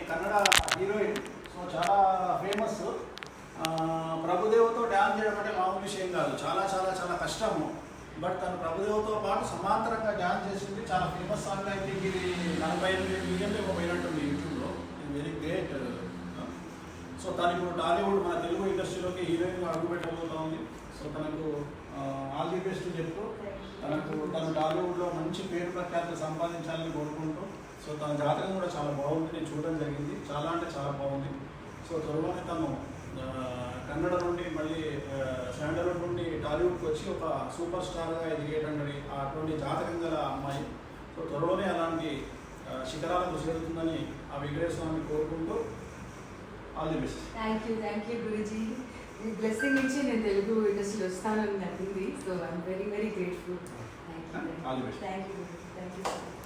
Kannada heroine. So చాలా famous. ప్రభుదేవతో dance చేయడం అంటే మామూలు విషయం కాదు, చాలా చాలా చాలా కష్టము. బట్ తను ప్రభుదేవతో పాటు సమాంతరంగా డ్యాన్స్ చేసింది. చాలా ఫేమస్ సాంగ్. ఐ థింక్ ఇది 48 మిలియన్లు పోయినట్టుంది యూట్యూబ్లో. Very great. సో తను ఇప్పుడు టాలీవుడ్ మన తెలుగు ఇండస్ట్రీలోకి హీరోయిన్గా అడుగుపెట్టబోతా ఉంది. సో తనకు ఆల్ ది బెస్ట్ చెప్తూ తను టాలీవుడ్లో మంచి పేరు ప్రఖ్యాతులు సంపాదించాలని కోరుకుంటూ, సో తన జాతకం కూడా చాలా బాగుంది. నేను చూడడం జరిగింది. చాలా అంటే చాలా బాగుంది. సో త్వరలోనే తను కన్నడ నుండి మళ్ళీ శాండల్వుడ్ నుండి టాలీవుడ్కి వచ్చి ఒక సూపర్ స్టార్గా ఎదిగేటండి అటువంటి జాతకం గల అమ్మాయి. సో త్వరలోనే అలాంటి శిఖరాలకు చేరుతుందని ఆ వెంకటేశ్వర స్వామిని కోరుకుంటూ all the best. Thank you Guruji. ఈ బ్లెస్సింగ్ నుంచి నేను తెలుగు ఇండస్ట్రీలో వస్తానని నమ్మింది. So I'm very very grateful. Thank you. All the best. Thank you so much.